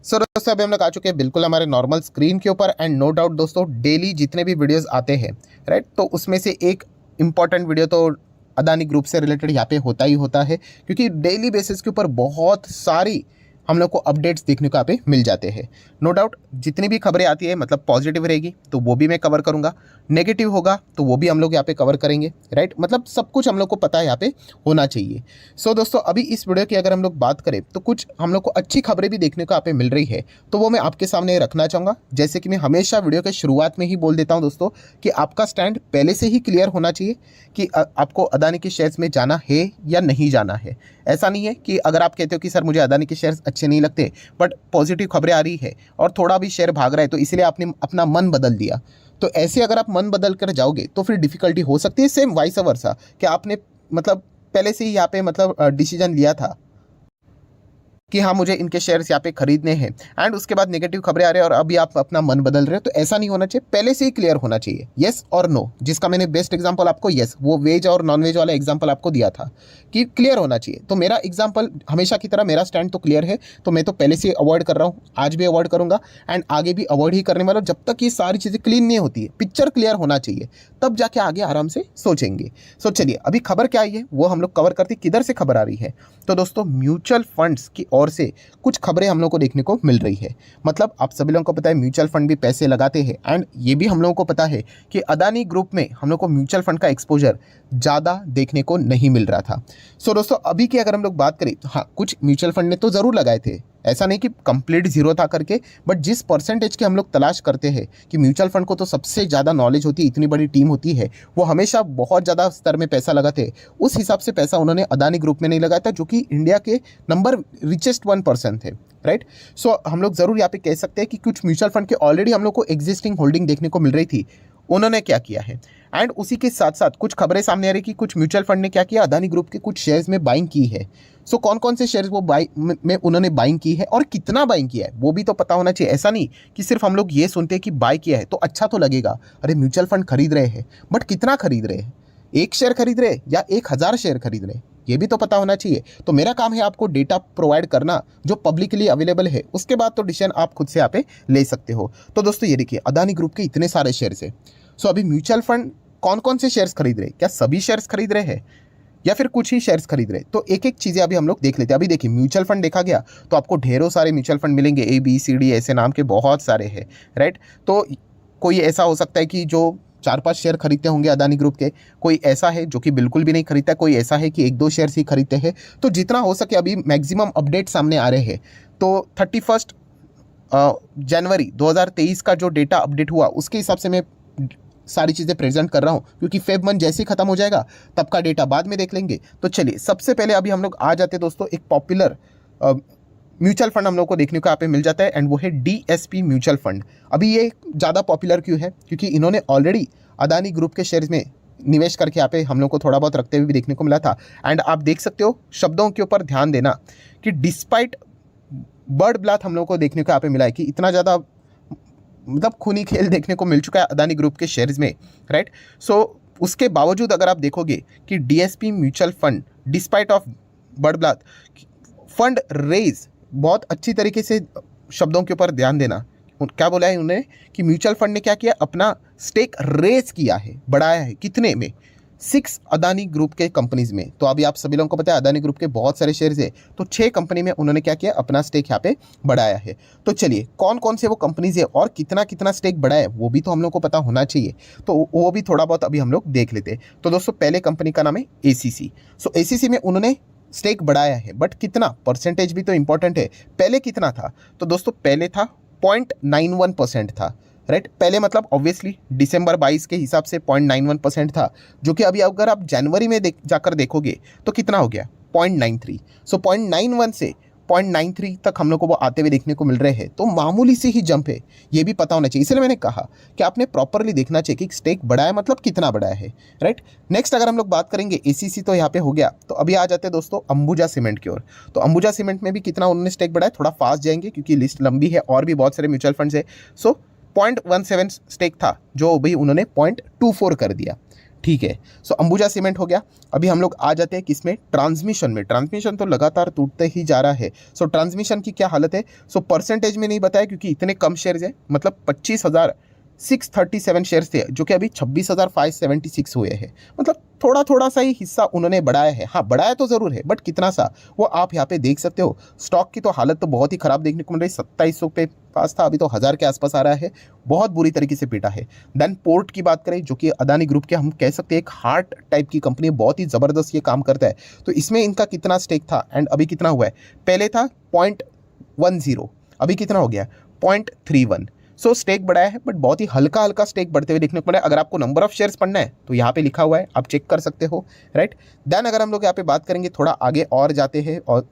सो दोस्तों अभी हम लोग आ चुके हैं बिल्कुल हमारे नॉर्मल स्क्रीन के ऊपर एंड नो डाउट दोस्तों डेली जितने भी वीडियोस आते हैं राइट, तो उसमें से एक इम्पॉर्टेंट वीडियो तो अदानी ग्रुप से रिलेटेड यहाँ पे होता ही होता है, क्योंकि डेली बेसिस के ऊपर बहुत सारी हम लोग को अपडेट्स देखने को यहाँ पे मिल जाते हैं। नो डाउट जितनी भी खबरें आती है मतलब पॉजिटिव रहेगी तो वो भी मैं कवर करूँगा, नेगेटिव होगा तो वो भी हम लोग यहाँ पे कवर करेंगे राइट। मतलब सब कुछ हम लोग को पता है यहाँ पे होना चाहिए। सो दोस्तों अभी इस वीडियो की अगर हम लोग बात करें तो कुछ हम लोग को अच्छी खबरें भी देखने को यहाँ पे मिल रही है, तो वो मैं आपके सामने रखना चाहूँगा। जैसे कि मैं हमेशा वीडियो के शुरुआत में ही बोल देता हूँ दोस्तों कि आपका स्टैंड पहले से ही क्लियर होना चाहिए कि आपको अदानी के शेयर्स में जाना है या नहीं जाना है। ऐसा नहीं है कि अगर आप कहते हो कि सर मुझे अदानी के शेयर्स अच्छे नहीं लगते बट पॉजिटिव खबरें आ रही है और थोड़ा भी शेयर भाग रहा है तो इसलिए आपने अपना मन बदल दिया, तो ऐसे अगर आप मन बदल कर जाओगे तो फिर डिफिकल्टी हो सकती है। सेम वाइस वर्सा कि आपने मतलब पहले से ही यहाँ पे मतलब डिसीजन लिया था कि हाँ मुझे इनके शेयर्स यहाँ पे खरीदने हैं एंड उसके बाद नेगेटिव खबरें आ रही है और अभी आप अपना मन बदल रहे हो, तो ऐसा नहीं होना चाहिए। पहले से ही क्लियर होना चाहिए येस और नो, जिसका मैंने बेस्ट एग्जांपल आपको येस वो वेज और नॉन वेज वाला एग्जांपल आपको दिया था कि क्लियर होना चाहिए। तो मेरा एग्जांपल हमेशा की तरह मेरा स्टैंड तो क्लियर है, तो मैं तो पहले से अवॉइड कर रहा हूँ, आज भी अवॉइड करूँगा एंड आगे भी अवॉइड ही करने वाला जब तक ये सारी चीज़ें क्लीन नहीं होती है। पिक्चर क्लियर होना चाहिए तब जाके आगे आराम से सोचेंगे। सो चलिए अभी खबर क्या आई है वो हम लोग कवर करते, किधर से खबर आ रही है। तो दोस्तों म्यूचुअल फंड्स की ओर से कुछ खबरें हम लोग को देखने को मिल रही है। मतलब आप सभी लोगों को पता है म्यूचुअल फंड भी पैसे लगाते हैं एंड ये भी हम लोगों को पता है कि अदानी ग्रुप में हम लोग को म्यूचुअल फंड का एक्सपोजर ज़्यादा देखने को नहीं मिल रहा था। सो दोस्तों अभी की अगर हम लोग बात करें तो हाँ कुछ म्यूचुअल फंड ने तो ज़रूर लगाए थे, ऐसा नहीं कि कंप्लीट जीरो था करके, बट जिस परसेंटेज की हम लोग तलाश करते हैं कि म्यूचुअल फंड को तो सबसे ज़्यादा नॉलेज होती है, इतनी बड़ी टीम होती है, वो हमेशा बहुत ज़्यादा स्तर में पैसा लगाते हैं, उस हिसाब से पैसा उन्होंने अदानी ग्रुप में नहीं लगाया था जो कि इंडिया के नंबर रिचेस्ट 1% थे राइट। सो हम लोग ज़रूर यहाँ पे कह सकते हैं कि कुछ म्यूचुअल फंड के ऑलरेडी हम लोग को एग्जिस्टिंग होल्डिंग देखने को मिल रही थी, उन्होंने क्या किया है। एंड उसी के साथ साथ कुछ खबरें सामने आ रही कि कुछ म्यूचुअल फंड ने क्या किया, अदानी ग्रुप के कुछ शेयर्स में बाइंग की है। सो कौन कौन से शेयर्स वो में उन्होंने बाइंग की है और कितना बाइंग किया है वो भी तो पता होना चाहिए। ऐसा नहीं कि सिर्फ हम लोग ये सुनते हैं कि बाय किया है तो अच्छा तो लगेगा, अरे म्यूचुअल फंड खरीद रहे हैं बट कितना खरीद रहे हैं, 1 शेयर खरीद रहे या 1000 शेयर खरीद रहे, ये भी तो पता होना चाहिए। तो मेरा काम है आपको डेटा प्रोवाइड करना जो पब्लिकली अवेलेबल है, उसके बाद तो डिसीजन आप खुद से यहाँ पे ले सकते हो। तो दोस्तों ये देखिए अदानी ग्रुप के इतने सारे शेयर्स है। सो अभी म्यूचुअल फंड कौन कौन से शेयर्स खरीद रहे हैं, क्या सभी शेयर्स खरीद रहे हैं या फिर कुछ ही शेयर्स खरीद रहे, तो एक एक चीज़ें अभी हम लोग देख लेते हैं। अभी देखिए म्यूचुअल फंड देखा गया तो आपको ढेरों सारे म्यूचुअल फंड मिलेंगे, ABCD ऐसे नाम के बहुत सारे हैं राइट। तो कोई ऐसा हो सकता है कि जो 4-5 शेयर खरीदते होंगे अदानी ग्रुप के, कोई ऐसा है जो कि बिल्कुल भी नहीं खरीदता, कोई ऐसा है कि 1-2 शेयर्स ही खरीदते हैं। तो जितना हो सके अभी मैक्सिमम अपडेट सामने आ रहे हैं। तो 31 जनवरी 2023 का जो डेटा अपडेट हुआ उसके हिसाब से मैं सारी चीज़ें प्रेजेंट कर रहा हूँ, क्योंकि फेब मंथ जैसे ही खत्म हो जाएगा तब का डेटा बाद में देख लेंगे। तो चलिए सबसे पहले अभी हम लोग आ जाते हैं दोस्तों, एक पॉपुलर म्यूचुअल फंड हम लोग को देखने को यहाँ पे मिल जाता है एंड वो है DSP म्यूचुअल फंड। अभी ये ज़्यादा पॉपुलर क्यों है, क्योंकि इन्होंने ऑलरेडी अदानी ग्रुप के शेयर्स में निवेश करके यहाँ पे हम लोग को थोड़ा बहुत रखते हुए भी देखने को मिला था। एंड आप देख सकते हो शब्दों के ऊपर ध्यान देना कि डिस्पाइट बर्ड ब्लाथ हम लोग को देखने को यहाँ पे मिला है कि इतना ज़्यादा मतलब खूनी खेल देखने को मिल चुका है अदानी ग्रुप के शेयर्स में राइट। सो उसके बावजूद अगर आप देखोगे कि DSP mutual fund despite of बर्ड ब्लाथ फंड रेज बहुत अच्छी तरीके से, शब्दों के ऊपर ध्यान देना, क्या बोला है उन्होंने कि म्यूचुअल फंड ने क्या किया, अपना स्टेक रेज किया है, बढ़ाया है, कितने में, 6 अदानी ग्रुप के कंपनीज में। तो अभी आप सभी लोगों को पता है अदानी ग्रुप के बहुत सारे शेयर्स है, तो 6 कंपनी में उन्होंने क्या किया, अपना स्टेक यहाँ पे बढ़ाया है। तो चलिए कौन कौन से वो कंपनीज है और कितना कितना स्टेक बढ़ाया है वो भी तो हम लोग को पता होना चाहिए, तो वो भी थोड़ा बहुत अभी हम लोग देख लेते हैं। तो दोस्तों पहले कंपनी का नाम है ACC। सो ACC में उन्होंने स्टेक बढ़ाया है, बट कितना, परसेंटेज भी तो इंपॉर्टेंट है। पहले कितना था, तो दोस्तों पहले था 0.91% था राइट। पहले मतलब ऑब्वियसली दिसंबर 22 के हिसाब से 0.91% था, जो कि अभी अगर आप जनवरी में जाकर देखोगे तो कितना हो गया, 0.93। सो 0.91 से 0.93 तक हम लोग को वो आते हुए देखने को मिल रहे हैं, तो मामूली से ही जंप है, ये भी पता होना चाहिए। इसलिए मैंने कहा कि आपने प्रॉपरली देखना चाहिए कि स्टेक बढ़ाया मतलब कितना बढ़ाया है राइट। नेक्स्ट अगर हम लोग बात करेंगे ACC तो यहाँ पे हो गया, तो अभी आ जाते हैं दोस्तों अंबुजा सीमेंट की ओर। तो अंबुजा सीमेंट में भी कितना उन्होंने स्टेक बढ़ाया, थोड़ा फास्ट जाएंगे क्योंकि लिस्ट लंबी है और भी बहुत सारे म्यूचुअल फंड्स है। सो 0.17 स्टेक था जो भाई उन्होंने 0.24 कर दिया ठीक है। सो अंबुजा सीमेंट हो गया। अभी हम लोग आ जाते हैं किसमें, ट्रांसमिशन में। ट्रांसमिशन तो लगातार टूटते ही जा रहा है। सो ट्रांसमिशन की क्या हालत है, सो परसेंटेज में नहीं बताया क्योंकि इतने कम शेयर्स है, मतलब 25,637 शेयर्स थे जो कि अभी 26,576 हुए हैं। मतलब थोड़ा थोड़ा सा ही हिस्सा उन्होंने बढ़ाया है। हाँ, बढ़ाया तो ज़रूर है, बट कितना सा वो आप यहाँ पे देख सकते हो। स्टॉक की तो हालत तो बहुत ही ख़राब देखने को मिल रही है। 2700 पे पास था, अभी तो 1000 के आसपास आ रहा है। बहुत बुरी तरीके से पीटा है। देन पोर्ट की बात करें, जो कि अदानी ग्रुप के हम कह सकते हैं एक हार्ट टाइप की कंपनी है, बहुत ही ज़बरदस्त ये काम करता है। तो इसमें इनका कितना स्टेक था एंड अभी कितना हुआ है, पहले था 0.10, अभी कितना हो गया 0.31। सो स्टेक बढ़ाया है, बट बहुत ही हल्का हल्का स्टेक बढ़ते हुए देखने को मिला है। अगर आपको नंबर ऑफ शेयर्स पढ़ना है तो यहाँ पे लिखा हुआ है, आप चेक कर सकते हो, राइट। देन अगर हम लोग यहाँ पे बात करेंगे, थोड़ा आगे और जाते हैं और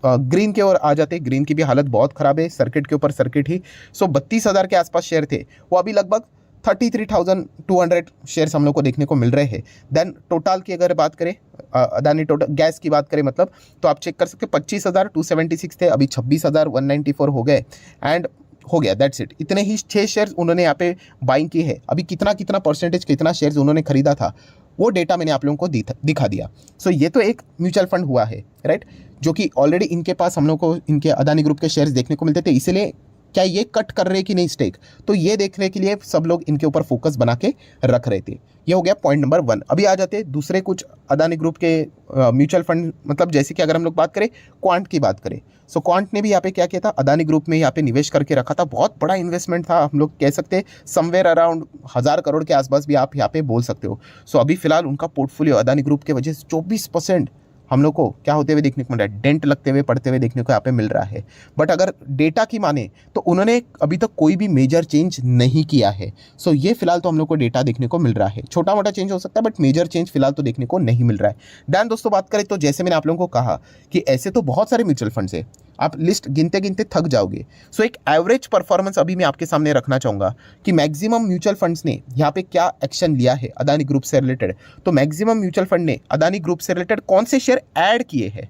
ग्रीन के ओर आ जाते हैं। ग्रीन की भी हालत बहुत खराब है, सर्किट के ऊपर सर्किट ही। सो 32,000 के आसपास शेयर थे, वो अभी लगभग 33,200 शेयर्स हम लोग को देखने को मिल रहे हैं। देन टोटल की अगर बात करें, अदानी टोटल गैस की बात करें मतलब, तो आप चेक कर सकते हैं 25,276 थे, अभी 26,194 हो गए एंड हो गया, दैट्स इट। इतने ही 6 शेयर्स उन्होंने यहाँ पे बाइंग की है। अभी कितना कितना परसेंटेज, कितना शेयर्स उन्होंने खरीदा था, वो डेटा मैंने आप लोगों को दिखा दिया। सो ये तो एक म्यूचुअल फंड हुआ है, राइट, जो कि ऑलरेडी इनके पास हम लोग को इनके अदानी ग्रुप के शेयर्स देखने को मिलते थे। इसलिए क्या ये कट कर रहे कि नहीं स्टेक, तो ये देखने के लिए सब लोग इनके ऊपर फोकस बना के रख रहे थे। ये हो गया पॉइंट नंबर 1। अभी आ जाते हैं दूसरे कुछ अदानी ग्रुप के म्यूचुअल फंड, मतलब जैसे कि अगर हम लोग बात करें क्वांट की बात करें, सो क्वांट ने भी यहाँ पे क्या किया था, अदानी ग्रुप में यहाँ पे निवेश करके रखा था। बहुत बड़ा इन्वेस्टमेंट था, हम लोग कह सकते हैं समवेयर अराउंड 1000 करोड़ के आसपास भी आप यहाँ पे बोल सकते हो। सो अभी फिलहाल उनका पोर्टफोलियो अदानी ग्रुप के वजह से 24% हम लोग को क्या होते हुए देखने को मिल रहा है, डेंट लगते हुए पड़ते हुए देखने को यहाँ पे मिल रहा है। बट अगर डेटा की माने तो उन्होंने अभी तक कोई भी मेजर चेंज नहीं किया है। सो ये फिलहाल तो हम लोग को डेटा देखने को मिल रहा है। छोटा मोटा चेंज हो सकता है, बट मेजर चेंज फिलहाल तो देखने को नहीं मिल रहा है। दैन दोस्तों बात करें तो जैसे मैंने आप लोगों को कहा कि ऐसे तो बहुत सारे म्यूचुअल फंड्स है, आप लिस्ट गिनते गिनते थक जाओगे। सो एक एवरेज परफॉर्मेंस अभी मैं आपके सामने रखना चाहूँगा कि मैक्सिमम म्यूचुअल फंड्स ने यहाँ पे क्या एक्शन लिया है अदानी ग्रुप से रिलेटेड। तो मैक्सिमम म्यूचुअल फंड ने अदानी ग्रुप से रिलेटेड कौन से शेयर ऐड किए हैं,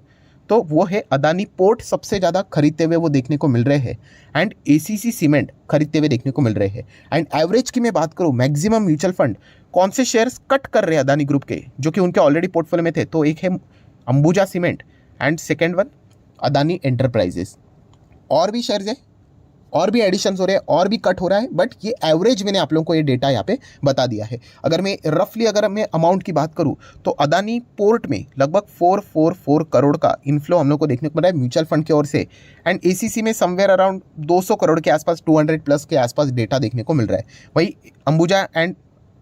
तो वो है अदानी पोर्ट सबसे ज़्यादा खरीदते हुए वो देखने को मिल रहे हैं एंड एसीसी सीमेंट खरीदते हुए देखने को मिल रहे हैं। एंड एवरेज की मैं बात करूँ, मैक्सिमम म्यूचुअल फंड कौन से शेयर्स कट कर रहे हैं अदानी ग्रुप के, जो कि उनके ऑलरेडी पोर्टफोलियो में थे, तो एक है Ambuja cement and second one Adani enterprises. और भी शेयर्स है, और भी एडिशंस हो रहे हैं, और भी कट हो रहा है, बट ये एवरेज मैंने आप लोगों को ये डेटा यहाँ पे बता दिया है। अगर मैं रफली अगर मैं अमाउंट की बात करूँ तो अदानी पोर्ट में लगभग 444 करोड़ का इनफ्लो हम लोग को देखने को मिला है म्यूचुअल फंड की ओर से। एंड एसीसी में समवेयर अराउंड 200 करोड़ के आसपास, 200 प्लस के आसपास डेटा देखने को मिल रहा है। वही अंबुजा एंड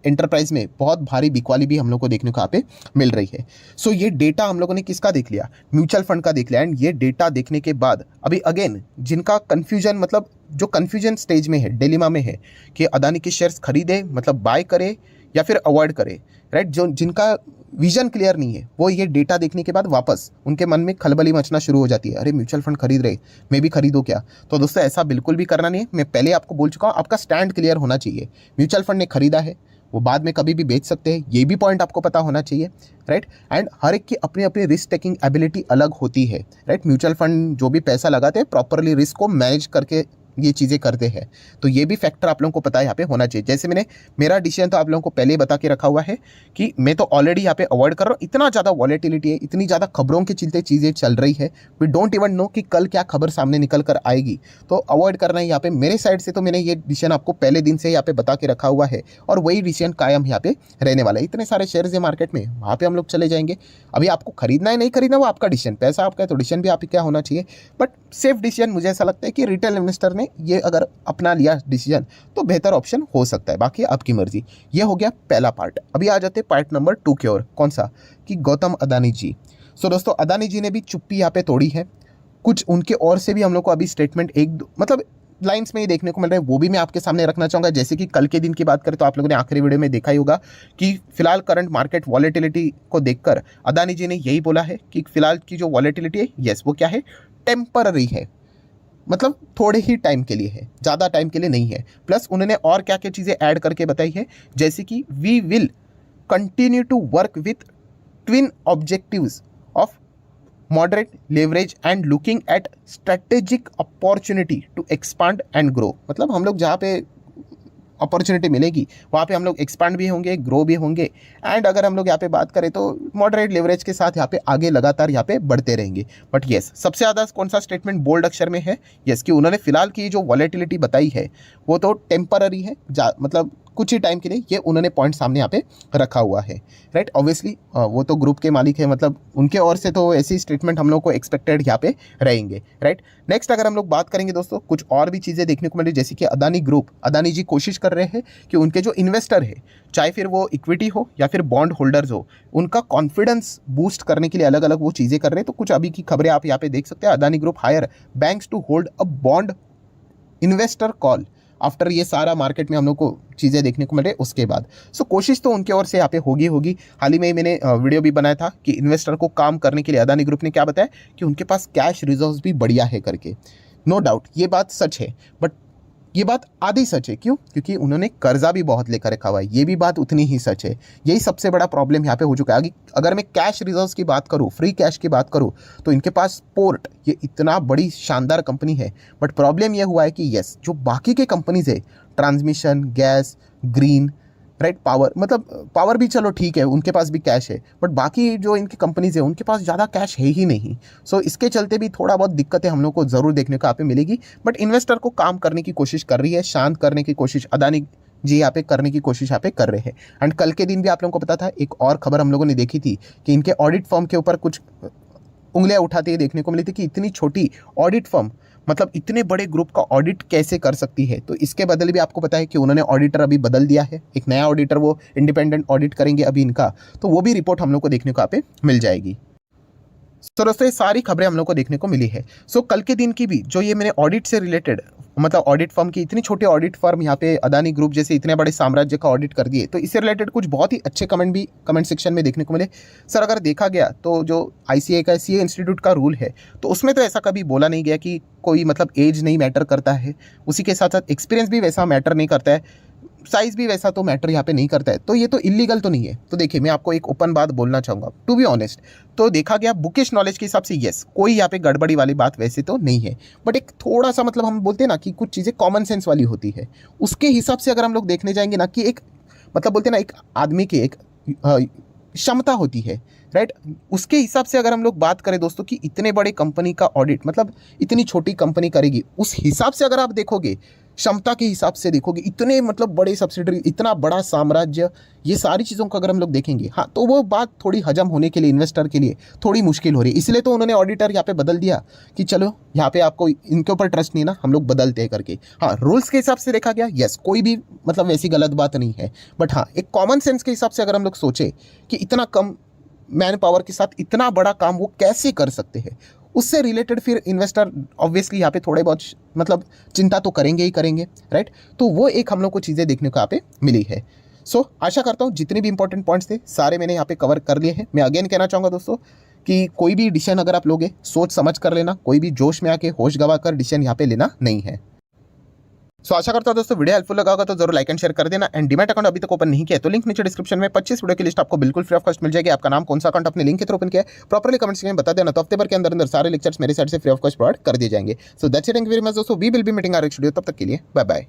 एंटरप्राइज में बहुत भारी बिकवाली भी हम लोग को देखने को यहाँ पे मिल रही है। सो ये डेटा हम लोगों ने किसका देख लिया, म्यूचुअल फंड का देख लिया। एंड ये डेटा देखने के बाद अभी अगेन जिनका कन्फ्यूजन, मतलब जो कन्फ्यूजन स्टेज में है, डिलेमा में है कि अदानी के शेयर्स खरीदे मतलब बाय करे या फिर अवॉइड करे, राइट, जो जिनका विजन क्लियर नहीं है, वो ये डेटा देखने के बाद वापस उनके मन में खलबली मचना शुरू हो जाती है, अरे म्यूचुअल फंड खरीद रहे, मैं भी खरीदूँ क्या। तो दोस्तों ऐसा बिल्कुल भी करना नहीं है। मैं पहले आपको बोल चुका हूँ, आपका स्टैंड क्लियर होना चाहिए। म्यूचुअल फंड ने खरीदा है, वो बाद में कभी भी बेच सकते हैं, ये भी पॉइंट आपको पता होना चाहिए, राइट। एंड हर एक की अपनी अपनी रिस्क टेकिंग एबिलिटी अलग होती है, राइट। म्यूचुअल फंड जो भी पैसा लगाते हैं प्रॉपरली रिस्क को मैनेज करके ये चीज़ें करते हैं, तो ये भी फैक्टर आप लोगों को पता है यहाँ पे होना चाहिए। जैसे मैंने मेरा डिसीजन तो आप लोगों को पहले ही बता के रखा हुआ है कि मैं तो ऑलरेडी यहाँ पे अवॉइड कर रहा हूँ। इतना ज़्यादा वॉलेटिलिटी है, इतनी ज़्यादा खबरों के चलते चीज़ें चल रही है, वी डोंट इवन नो कि कल क्या खबर सामने निकल कर आएगी, तो अवॉइड करना है यहाँ पे मेरे साइड से। तो मैंने ये डिसीजन आपको पहले दिन से यहाँ पे बता के रखा हुआ है और वही डिसीजन कायम यहाँ पे रहने वाला है। इतने सारे शेयर्स है मार्केट में, वहाँ पे हम लोग चले जाएंगे। अभी आपको खरीदना है नहीं खरीदना वो आपका डिसीजन, पैसा आपका है तो डिसीजन भी आप क्या होना चाहिए, बट सेफ डिसीजन मुझे ऐसा लगता है कि रिटेल इन्वेस्टर ने ये अगर अपना लिया डिसीजन तो बेहतर ऑप्शन हो सकता है, बाकी आपकी मर्जी। ये हो गया पहला पार्ट। अभी आ जाते पार्ट नंबर 2 की ओर, कौन सा, कि गौतम अदानी जी। सो दोस्तों अदानी जी ने भी चुप्पी यहाँ पे तोड़ी है। कुछ उनके ओर से भी हम लोग को अभी स्टेटमेंट एक मतलब लाइंस में ही देखने को मिल रहा है, वो भी मैं आपके सामने रखना चाहूँगा। जैसे कि कल के दिन की बात करें तो आप लोगों ने आखिरी वीडियो में देखा ही होगा कि फिलहाल करंट मार्केट वॉलेटिलिटी को देखकर अदानी जी ने यही बोला है कि फिलहाल की जो वॉलेटिलिटी है, यस वो क्या है, टेम्पररी है, मतलब थोड़े ही टाइम के लिए है, ज़्यादा टाइम के लिए नहीं है। प्लस उन्होंने और क्या क्या चीज़ें ऐड करके बताई है, जैसे कि we will continue to work with twin objectives of moderate leverage and looking at strategic opportunity to expand and grow. मतलब हम लोग जहाँ पे अपॉर्चुनिटी मिलेगी, वहाँ पे हम लोग एक्सपांड भी होंगे, ग्रो भी होंगे। एंड अगर हम लोग यहाँ पे बात करें तो मॉडरेट लेवरेज के साथ यहाँ पे आगे लगातार यहाँ पे बढ़ते रहेंगे। बट येस, सबसे ज़्यादा कौन सा स्टेटमेंट बोल्ड अक्षर में है? येस, कि उन्होंने फिलहाल की जो वॉलेटिलिटी बताई है वो तो टेम्पररी है, मतलब कुछ ही टाइम के लिए, ये उन्होंने पॉइंट सामने यहाँ पे रखा हुआ है, राइट। ऑब्वियसली वो तो ग्रुप के मालिक है, मतलब उनके ओर से तो ऐसी स्टेटमेंट हम लोग को एक्सपेक्टेड यहाँ पे रहेंगे, राइट। नेक्स्ट अगर हम लोग बात करेंगे दोस्तों, कुछ और भी चीज़ें देखने को मिली, जैसे कि अदानी ग्रुप, अदानी जी कोशिश कर रहे हैं कि उनके जो इन्वेस्टर है, चाहे फिर वो इक्विटी हो या फिर बॉन्ड होल्डर्स हो, उनका कॉन्फिडेंस बूस्ट करने के लिए अलग अलग वो चीज़ें कर रहे हैं। तो कुछ अभी की खबरें आप यहाँ पे देख सकते हैं। Adani group hire banks to hold a bond investor call after, ये सारा मार्केट में हम लोग को चीज़ें देखने को मिले उसके बाद। सो कोशिश तो उनके ओर से यहाँ पे होगी। हाल ही में मैंने वीडियो भी बनाया था कि इन्वेस्टर को काम करने के लिए अदानी ग्रुप ने क्या बताया कि उनके पास कैश रिजर्व्स भी बढ़िया है करके। नो डाउट ये बात सच है, बट ये बात आधी सच है। क्यों? क्योंकि उन्होंने कर्जा भी बहुत लेकर रखा हुआ है, ये भी बात उतनी ही सच है। यही सबसे बड़ा प्रॉब्लम यहाँ पे हो चुका है। अगर मैं कैश रिजर्व्स की बात करूँ, फ्री कैश की बात करूँ, तो इनके पास पोर्ट, ये इतना बड़ी शानदार कंपनी है, बट प्रॉब्लम ये हुआ है कि यस, जो बाकी के कंपनीज है, transmission, gas, green, right, power, मतलब पावर भी चलो ठीक है, उनके पास भी कैश है, बट बाकी जो इनकी कंपनीज है उनके पास ज़्यादा कैश है ही नहीं। सो इसके चलते भी थोड़ा बहुत दिक्कतें हम लोग को ज़रूर देखने को यहाँ पे मिलेगी। बट इन्वेस्टर को काम करने की कोशिश कर रही है, शांत करने की कोशिश अदानी जी यहाँ पे करने की कोशिश यहाँ पे कर रहे हैं। एंड कल के दिन भी आप लोगों को पता था, एक और खबर हम लोगों ने देखी थी कि इनके ऑडिट फर्म के ऊपर कुछ उंगलियां उठाते हुए देखने को मिली थी कि इतनी छोटी ऑडिट फर्म, मतलब इतने बड़े ग्रुप का ऑडिट कैसे कर सकती है। तो इसके बदले भी आपको पता है कि उन्होंने ऑडिटर अभी बदल दिया है, एक नया ऑडिटर वो इंडिपेंडेंट ऑडिट करेंगे अभी इनका, तो वो भी रिपोर्ट हम लोग को देखने को यहाँ पे मिल जाएगी। सो दोस्तों ये सारी खबरें हम लोग को देखने को मिली है। सो कल के दिन की भी जो ये मैंने ऑडिट से रिलेटेड, मतलब ऑडिट फर्म की, इतनी छोटी ऑडिट फर्म यहाँ पे अदानी ग्रुप जैसे इतने बड़े साम्राज्य का ऑडिट कर दिए, तो इससे रिलेटेड कुछ बहुत ही अच्छे कमेंट भी कमेंट सेक्शन में देखने को मिले। सर अगर देखा गया तो जो ICAI का CA इंस्टीट्यूट का रूल है, तो उसमें तो ऐसा कभी बोला नहीं गया कि कोई मतलब एज नहीं मैटर करता है, उसी के साथ साथ एक्सपीरियंस भी वैसा मैटर नहीं करता है, साइज़ भी वैसा तो मैटर यहाँ पे नहीं करता है। तो ये तो इलीगल तो नहीं है। तो देखिए मैं आपको एक ओपन बात बोलना चाहूँगा, टू बी ऑनेस्ट, तो देखा गया बुकिश नॉलेज के हिसाब से यस, कोई यहाँ पे गड़बड़ी वाली बात वैसे तो नहीं है, बट एक थोड़ा सा मतलब हम बोलते हैं ना कि कुछ चीज़ें कॉमन सेंस वाली होती है, उसके हिसाब से अगर हम लोग देखने जाएंगे ना, कि एक मतलब बोलते हैं ना, एक आदमी की एक क्षमता होती है, राइट, उसके हिसाब से अगर हम लोग बात करें दोस्तों कि इतने बड़े कंपनी का ऑडिट मतलब इतनी छोटी कंपनी करेगी, उस हिसाब से अगर आप देखोगे, क्षमता के हिसाब से देखोगे, इतने मतलब बड़े सब्सिडरी, इतना बड़ा साम्राज्य, ये सारी चीज़ों को अगर हम लोग देखेंगे, हाँ, तो वो बात थोड़ी हजम होने के लिए इन्वेस्टर के लिए थोड़ी मुश्किल हो रही है। इसलिए तो उन्होंने ऑडिटर यहाँ पे बदल दिया कि चलो यहाँ पे आपको इनके ऊपर ट्रस्ट नहीं ना, हम लोग बदलते हैं करके। हाँ, रूल्स के हिसाब से देखा गया यस, कोई भी मतलब वैसी गलत बात नहीं है, बट हाँ एक कॉमन सेंस के हिसाब से अगर हम लोग सोचे कि इतना कम मैन पावर के साथ इतना बड़ा काम वो कैसे कर सकते हैं, उससे रिलेटेड फिर इन्वेस्टर ऑब्वियसली यहाँ पे थोड़े बहुत मतलब चिंता तो करेंगे ही करेंगे, राइट। तो वो एक हम लोग को चीज़ें देखने को यहाँ पे मिली है। सो आशा करता हूँ जितने भी इंपॉर्टेंट पॉइंट्स थे सारे मैंने यहाँ पे कवर कर लिए हैं। मैं अगेन कहना चाहूँगा दोस्तों कि कोई भी डिसीजन अगर आप लोगे, सोच समझ कर लेना, कोई भी जोश में आके होश गवा कर डिसीजन यहाँ पे लेना नहीं है। सो आशा करता हूं दोस्तों वीडियो हेल्पफुल लगा होगा तो जरूर लाइक एंड शेयर कर देना। एंड डीमैट अकाउंट अभी तक ओपन नहीं किया तो लिंक नीचे डिस्क्रिप्शन में 25 वीडियो की लिस्ट आपको बिल्कुल फ्री ऑफ कॉस्ट मिल जाएगी। आपका नाम कौन सा अकाउंट अपने लिंक के थ्रू ओपन किया है प्रॉपर्ली कमेंट्स में बता देना, तो हफ्ते भर के अंदर अंदर सारे लेक्चर्स मेरे साइड से फ्री ऑफ कॉस्ट प्रोवाइड कर दिए जाएंगे। So that's it, thank you very much दोस्तों, we will be meeting our next video, तब तक के लिए बाय बाय।